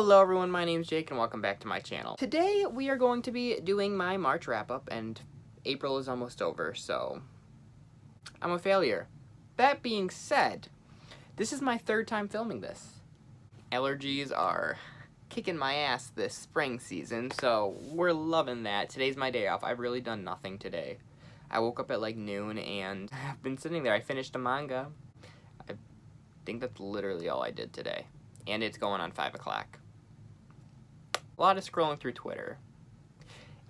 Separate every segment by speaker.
Speaker 1: Hello everyone, my name is Jake and welcome back to my channel. Today we are going to be doing my March wrap-up, and April is almost over, so I'm a failure. That being said, this is my third time filming this. Allergies are kicking my ass this spring season, so we're loving that. Today's my day off. I've really done nothing today. I woke up at like noon and I've been sitting there. I finished a manga. I think that's literally all I did today. And it's going on 5 o'clock. A lot of scrolling through Twitter.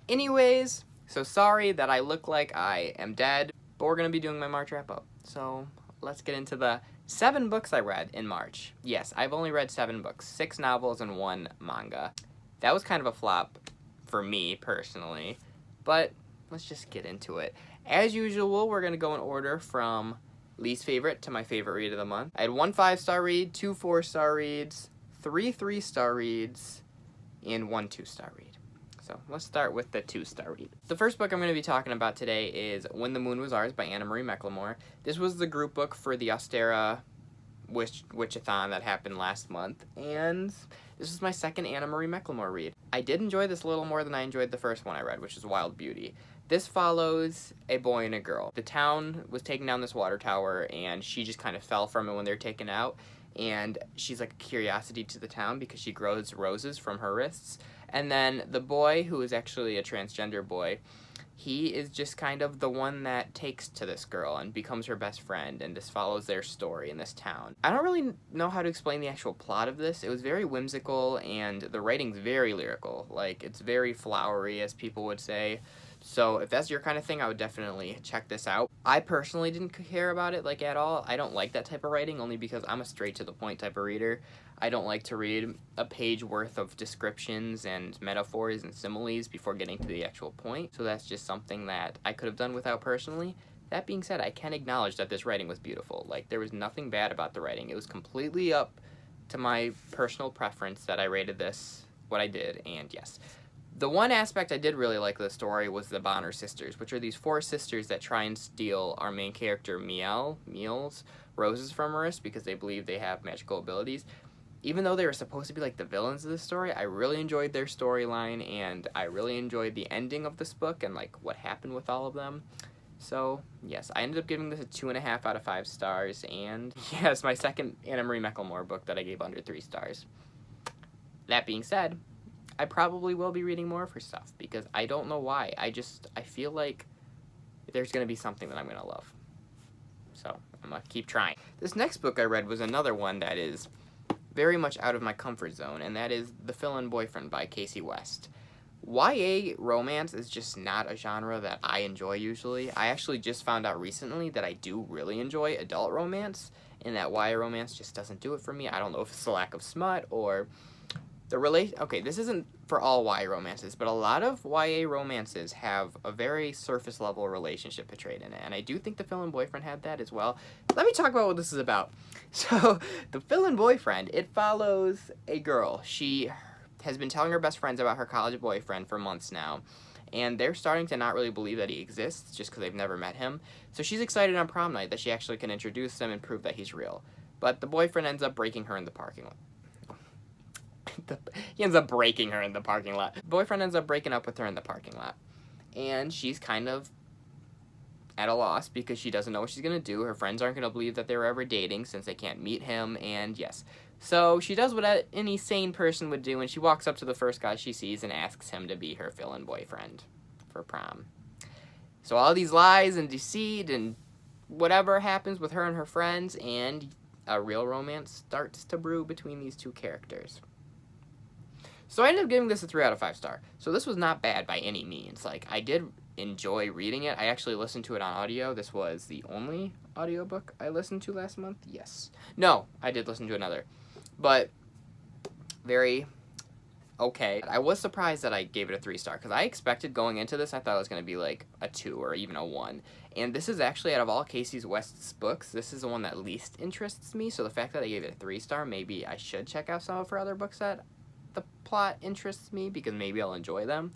Speaker 1: Anyways, so sorry that I look like I am dead, but we're going to be doing my March wrap-up. So let's get into the 7 books I read in March. Yes, I've only read 7 books, 6 novels and 1 manga. That was kind of a flop for me personally, but let's just get into it. As usual, we're going to go in order from least favorite to my favorite read of the month. I had 1 5-star read, 2 4-star reads, 3 3-star reads, and 1 2-star read. So let's start with the 2-star read. The first book I'm going to be talking about today is When the Moon Was Ours by Anna Marie McLemore. This was the group book for the Ostera Witchathon that happened last month, and this is my second Anna Marie McLemore read. I did enjoy this a little more than I enjoyed the first one I read, which is Wild Beauty. This follows a boy and a girl. The town was taking down this water tower, and she just kind of fell from it when they were taken out, and she's like a curiosity to the town because she grows roses from her wrists. And then the boy, who is actually a transgender boy, he is just kind of the one that takes to this girl and becomes her best friend, and this follows their story in this town. I don't really know how to explain the actual plot of this. It was very whimsical, and the writing's very lyrical. Like, it's very flowery, as people would say. So if that's your kind of thing, I would definitely check this out. I personally didn't care about it, like, at all. I don't like that type of writing, only because I'm a straight-to-the-point type of reader. I don't like to read a page worth of descriptions and metaphors and similes before getting to the actual point. So that's just something that I could have done without personally. That being said, I can acknowledge that this writing was beautiful. Like, there was nothing bad about the writing. It was completely up to my personal preference that I rated this what I did, and yes. The one aspect I did really like of the story was the Bonner sisters, which are these 4 sisters that try and steal our main character Miel's roses from her wrist because they believe they have magical abilities. Even though they were supposed to be like the villains of the story, I really enjoyed their storyline, and I really enjoyed the ending of this book and like what happened with all of them. So yes, I ended up giving this a 2.5 out of 5 stars, and yes, my second Anna Marie McLemore book that I gave under 3 stars. That being said, I probably will be reading more of her stuff because I don't know why. I feel like there's going to be something that I'm going to love. So I'm going to keep trying. This next book I read was another one that is very much out of my comfort zone, and that is The Fill-In Boyfriend by Casey West. YA romance is just not a genre that I enjoy usually. I actually just found out recently that I do really enjoy adult romance, and that YA romance just doesn't do it for me. I don't know if it's the lack of smut or okay, this isn't for all YA romances, but a lot of YA romances have a very surface level relationship portrayed in it, and I do think The Fill-In Boyfriend had that as well. Let me talk about what this is about. So, The Fill-In Boyfriend, it follows a girl. She has been telling her best friends about her college boyfriend for months now, and they're starting to not really believe that he exists just because they've never met him. So she's excited on prom night that she actually can introduce him and prove that he's real. But the boyfriend ends up breaking her in the parking lot. He ends up breaking her in the parking lot. The boyfriend ends up breaking up with her in the parking lot. And she's kind of at a loss because she doesn't know what she's going to do. Her friends aren't going to believe that they were ever dating since they can't meet him, and yes. So she does what any sane person would do, and she walks up to the first guy she sees and asks him to be her fill-in boyfriend for prom. So all these lies and deceit and whatever happens with her and her friends, and a real romance starts to brew between these 2 characters. So I ended up giving this a 3 out of 5 star. So this was not bad by any means. Like, I did enjoy reading it. I actually listened to it on audio. This was the only audiobook I listened to last month. Yes. No, I did listen to another. But very okay. I was surprised that I gave it a 3 star because I expected going into this, I thought it was going to be like a 2 or even a 1. And this is actually, out of all Casey West's books, this is the one that least interests me. So the fact that I gave it a 3 star, maybe I should check out some of her other books that the plot interests me because maybe I'll enjoy them.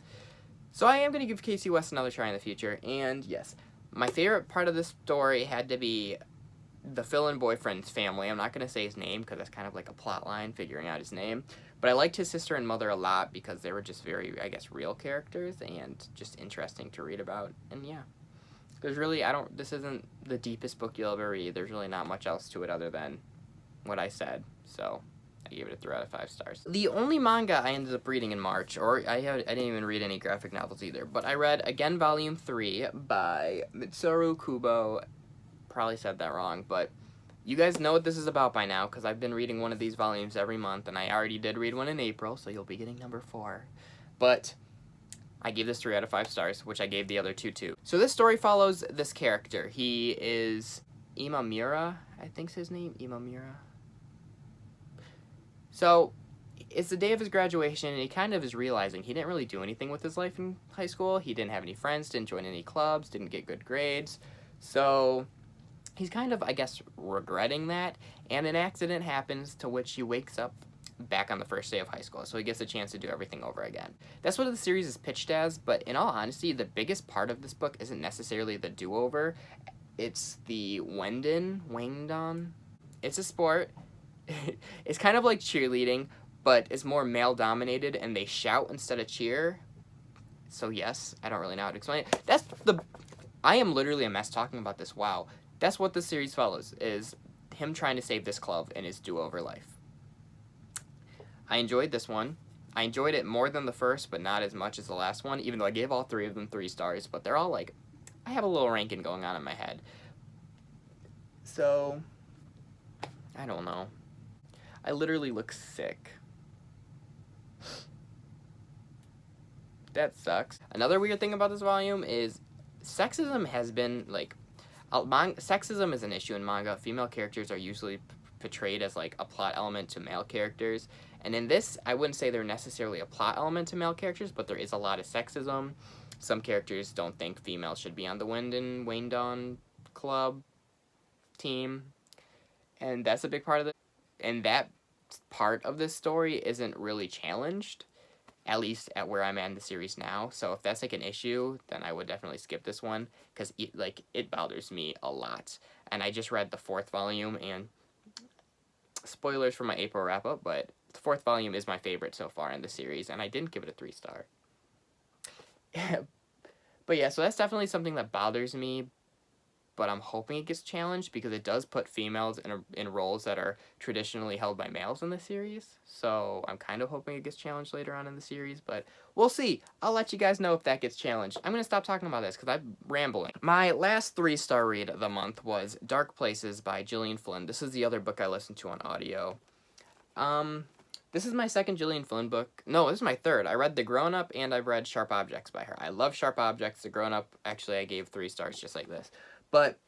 Speaker 1: So I am going to give Casey West another try in the future, and yes, my favorite part of this story had to be the fill-in boyfriend's family. I'm not going to say his name because that's kind of like a plot line, figuring out his name. But I liked his sister and mother a lot because they were just very, I guess, real characters and just interesting to read about. And yeah, there's really, this isn't the deepest book you'll ever read. There's really not much else to it other than what I said. So I gave it a 3 out of 5 stars. The only manga I ended up reading in March, or I didn't even read any graphic novels either, but I read Again Volume 3 by Mitsuru Kubo. Probably said that wrong, but you guys know what this is about by now, because I've been reading one of these volumes every month, and I already did read one in April, so you'll be getting number 4. But I gave this 3 out of 5 stars, which I gave the other 2 too. So this story follows this character. He is Imamura, I think's his name, Imamura. So it's the day of his graduation, and he kind of is realizing he didn't really do anything with his life in high school. He didn't have any friends, didn't join any clubs, didn't get good grades. So he's kind of, I guess, regretting that, and an accident happens to which he wakes up back on the first day of high school, so he gets a chance to do everything over again. That's what the series is pitched as, but in all honesty, the biggest part of this book isn't necessarily the do-over. It's the Wangdon. It's a sport. It's kind of like cheerleading, but it's more male-dominated, and they shout instead of cheer. So yes, I don't really know how to explain it. I am literally a mess talking about this, wow. That's what the series follows, is him trying to save this club in his do-over life. I enjoyed this one. I enjoyed it more than the first, but not as much as the last one, even though I gave all 3 of them 3 stars, but they're all like, I have a little ranking going on in my head. So, I don't know. I literally look sick. That sucks. Another weird thing about this volume is sexism has been, like, sexism is an issue in manga. Female characters are usually portrayed as, like, a plot element to male characters. And in this, I wouldn't say they're necessarily a plot element to male characters, but there is a lot of sexism. Some characters don't think females should be on the Wangdon club team. And that's a big part of it. And that part of this story isn't really challenged, at least at where I'm at in the series now. So if that's like an issue, then I would definitely skip this one, because it bothers me a lot. And I just read the 4th volume, and spoilers for my April wrap-up, but the 4th volume is my favorite so far in the series, and I didn't give it a 3-star. But yeah, so that's definitely something that bothers me, but I'm hoping it gets challenged, because it does put females in roles that are traditionally held by males in the series. So I'm kind of hoping it gets challenged later on in the series, but we'll see. I'll let you guys know if that gets challenged. I'm going to stop talking about this because I'm rambling. My last 3-star read of the month was Dark Places by Gillian Flynn. This is the other book I listened to on audio. This is my 2nd Gillian Flynn book. No, this is my 3rd. I read The Grown-Up, and I've read Sharp Objects by her. I love Sharp Objects. The Grown-Up, actually, I gave 3 stars just like this. But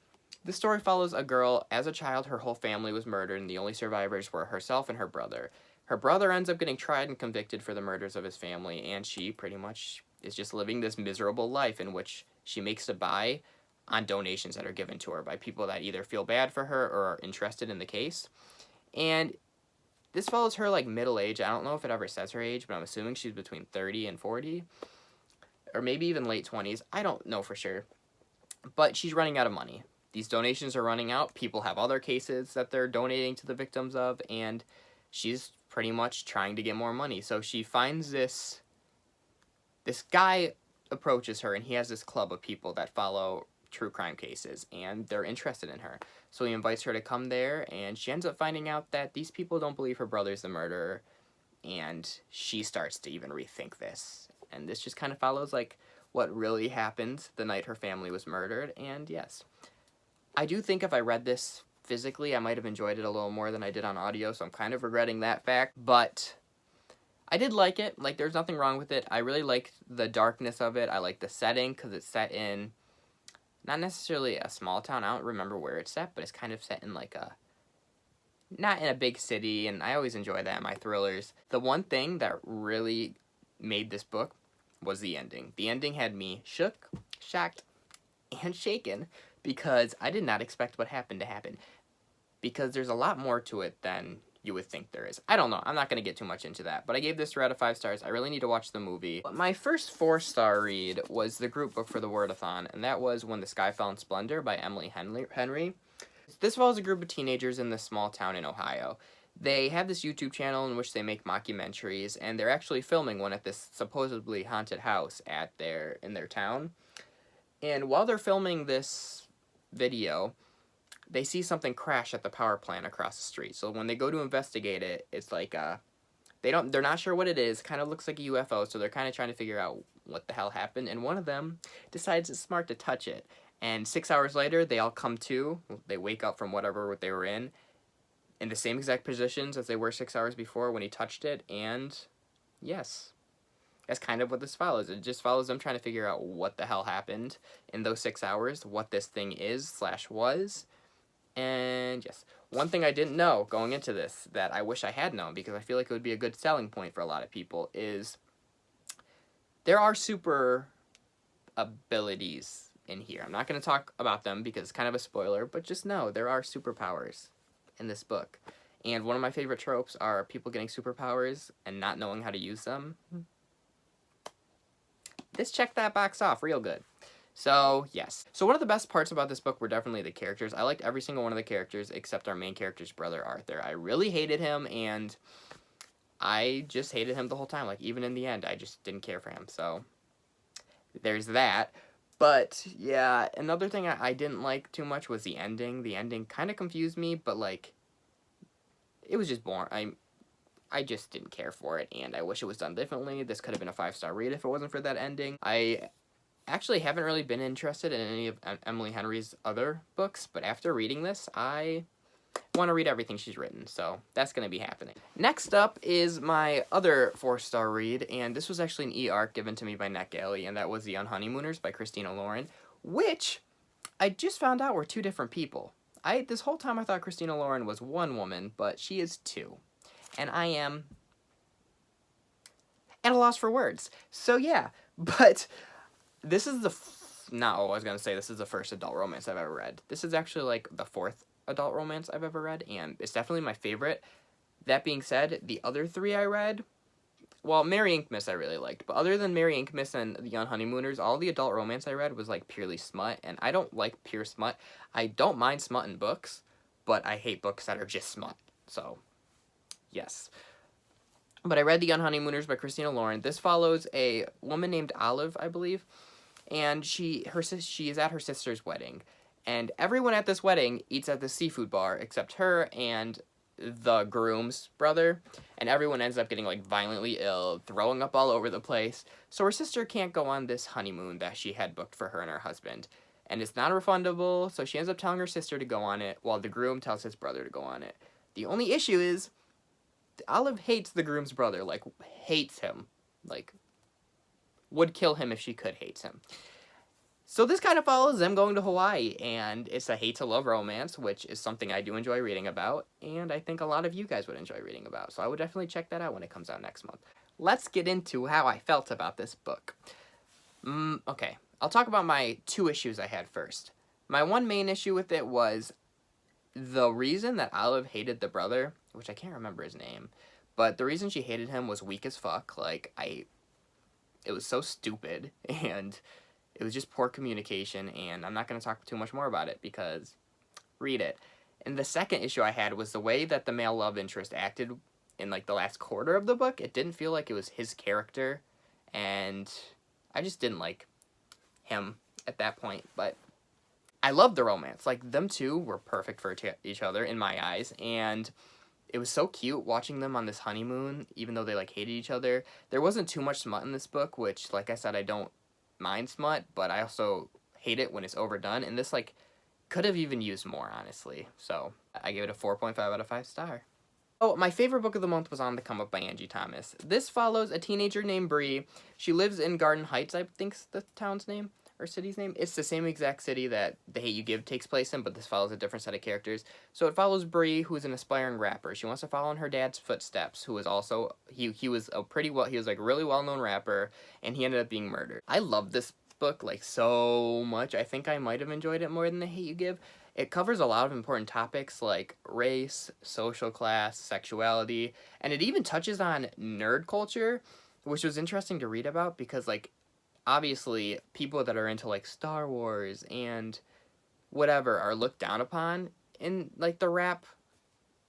Speaker 1: this story follows a girl. As a child, her whole family was murdered, and the only survivors were herself and her brother. Her brother ends up getting tried and convicted for the murders of his family, and she pretty much is just living this miserable life in which she makes a buy on donations that are given to her by people that either feel bad for her or are interested in the case. And this follows her, like, middle age. I don't know if it ever says her age, but I'm assuming she's between 30 and 40. Or maybe even late 20s. I don't know for sure. But she's running out of money. These donations are running out. People have other cases that they're donating to the victims of, and she's pretty much trying to get more money. So she finds this guy approaches her, and he has this club of people that follow true crime cases, and they're interested in her. So he invites her to come there, and she ends up finding out that these people don't believe her brother's the murderer, and she starts to even rethink this. And this just kind of follows, like, what really happened the night her family was murdered, and yes. I do think if I read this physically, I might have enjoyed it a little more than I did on audio, so I'm kind of regretting that fact, but I did like it. Like, there's nothing wrong with it. I really liked the darkness of it. I like the setting, because it's set in, not necessarily a small town. I don't remember where it's set, but it's kind of set in, like, not in a big city, and I always enjoy that in my thrillers. The one thing that really made this book was the ending. The ending had me shook, shocked, and shaken, because I did not expect what happened to happen. Because there's a lot more to it than you would think there is. I don't know. I'm not going to get too much into that. But I gave this 3 out of 5 stars. I really need to watch the movie. But my first 4-star read was the group book for the Wordathon, and that was When the Sky Fell in Splendor by Emily Henry. This follows a group of teenagers in this small town in Ohio. They have this YouTube channel in which they make mockumentaries, and they're actually filming one at this supposedly haunted house in their town. And while they're filming this video, they see something crash at the power plant across the street. So when they go to investigate it, it's like they're not sure what it is. Kind of looks like a UFO, so they're kind of trying to figure out what the hell happened. And one of them decides it's smart to touch it. And 6 hours later, they all come to. They wake up from whatever they were in the same exact positions as they were 6 hours before when he touched it. And yes, that's kind of what this follows. It just follows them trying to figure out what the hell happened in those 6 hours, what this thing is / was. And yes, one thing I didn't know going into this that I wish I had known, because I feel like it would be a good selling point for a lot of people, is there are super abilities in here. I'm not going to talk about them because it's kind of a spoiler, but just know there are superpowers in this book. And one of my favorite tropes are people getting superpowers and not knowing how to use them. This checked that box off real good. So, yes. So one of the best parts about this book were definitely the characters. I liked every single one of the characters except our main character's brother, Arthur. I really hated him, and I just hated him the whole time. Like, even in the end, I just didn't care for him. So, there's that. But, yeah, another thing I didn't like too much was the ending. The ending kind of confused me, but, like, it was just boring. I just didn't care for it, and I wish it was done differently. This could have been a 5-star read if it wasn't for that ending. I actually haven't really been interested in any of Emily Henry's other books, but after reading this, I want to read everything she's written, so that's going to be happening. Next up is my other 4-star read, and this was actually an e-arc given to me by NetGalley, and that was The Unhoneymooners by Christina Lauren, which I just found out were 2 different people. This whole time I thought Christina Lauren was one woman, but she is 2. And I am at a loss for words. So yeah, but this is this is the first adult romance I've ever read. This is actually like the 4th adult romance I've ever read, and it's definitely my favorite. That being said, the other 3 I read, well, Merry Inkmas I really liked, but other than Merry Inkmas and The Unhoneymooners, all the adult romance I read was like purely smut, and I don't like pure smut. I don't mind smut in books, but I hate books that are just smut, so yes. But I read The Unhoneymooners by Christina Lauren. This follows a woman named Olive, I believe, and she is at her sister's wedding, and everyone at this wedding eats at the seafood bar except her and the groom's brother, and everyone ends up getting like violently ill, throwing up all over the place. So her sister can't go on this honeymoon that she had booked for her and her husband, and it's not refundable. So she ends up telling her sister to go on it, while the groom tells his brother to go on it. The only issue is Olive hates the groom's brother, like hates him, like would kill him if she could, hates him. So this kind of follows them going to Hawaii, and it's a hate-to-love romance, which is something I do enjoy reading about, and I think a lot of you guys would enjoy reading about, so I would definitely check that out when it comes out next month. Let's get into how I felt about this book. Okay, I'll talk about my 2 issues I had first. My one main issue with it was the reason that Olive hated the brother, which I can't remember his name, but the reason she hated him was weak as fuck. Like, it was so stupid, and it was just poor communication, and I'm not going to talk too much more about it because read it. And the second issue I had was the way that the male love interest acted in like the last quarter of the book. It didn't feel like it was his character, and I just didn't like him at that point. But I loved the romance. Like, them 2 were perfect for each other in my eyes, and it was so cute watching them on this honeymoon, even though they like hated each other. There wasn't too much smut in this book, which, like I said, I don't mind smut, but I also hate it when it's overdone, and this like could have even used more, honestly. So I gave it a 4.5 out of 5 star. Oh, my favorite book of the month was On the Come Up by Angie Thomas. This follows a teenager named Bree. She lives in Garden Heights, I think's the town's name, or city's name. It's the same exact city that The Hate U Give takes place in, but this follows a different set of characters. So it follows Bree, who is an aspiring rapper. She wants to follow in her dad's footsteps, who is also, he was like a really well-known rapper, and he ended up being murdered. I love this book like so much. I think I might have enjoyed it more than The Hate U Give. It covers a lot of important topics like race, social class, sexuality, and it even touches on nerd culture, which was interesting to read about because, like, obviously people that are into like Star Wars and whatever are looked down upon in like the rap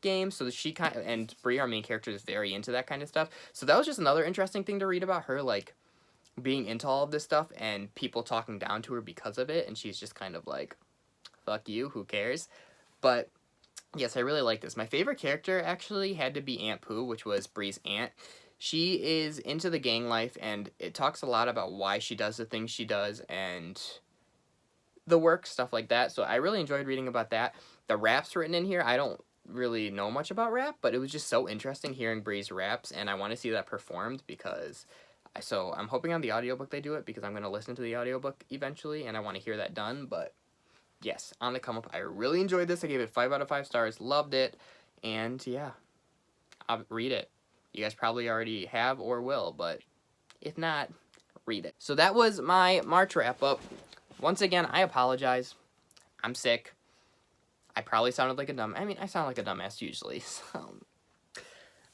Speaker 1: games, so she and Bree, our main character, is very into that kind of stuff. So that was just another interesting thing to read about her, like, being into all of this stuff and people talking down to her because of it, and she's just kind of like, fuck you, who cares? But yes, I really like this. My favorite character actually had to be Aunt Pooh, which was Bree's aunt. She is into the gang life, and it talks a lot about why she does the things she does and the work, stuff like that. So I really enjoyed reading about that. The raps written in here, I don't really know much about rap, but it was just so interesting hearing Bree's raps, and I want to see that performed because... So I'm hoping on the audiobook they do it, because I'm going to listen to the audiobook eventually, and I want to hear that done, but... Yes, on the come up. I really enjoyed this. I gave it 5 out of 5 stars. Loved it. And yeah, I'll read it. You guys probably already have or will, but if not, read it. So that was my March wrap up. Once again, I apologize. I'm sick. I probably sounded like a I sound like a dumbass usually. So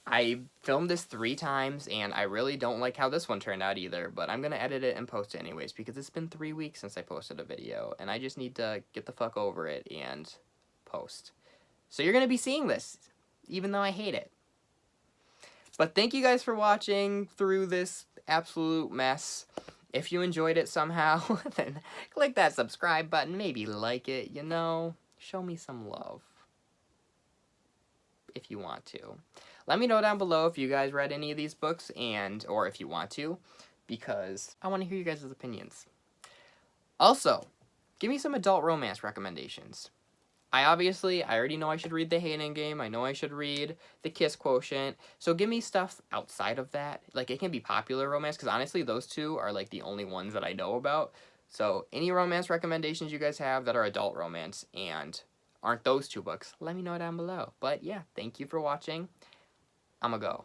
Speaker 1: I filmed this 3 times, and I really don't like how this one turned out either, but I'm going to edit it and post it anyways, because it's been 3 weeks since I posted a video, and I just need to get the fuck over it and post. So you're going to be seeing this, even though I hate it. But thank you guys for watching through this absolute mess. If you enjoyed it somehow, then click that subscribe button, maybe like it, you know, show me some love. If you want to. Let me know down below if you guys read any of these books, or if you want to, because I want to hear you guys' opinions. Also, give me some adult romance recommendations. I already know I should read The Hating Game, I know I should read The Kiss Quotient, so give me stuff outside of that. Like, it can be popular romance, because honestly, those 2 are, like, the only ones that I know about. So, any romance recommendations you guys have that are adult romance, and aren't those 2 books, let me know down below. But yeah, thank you for watching. I'ma go.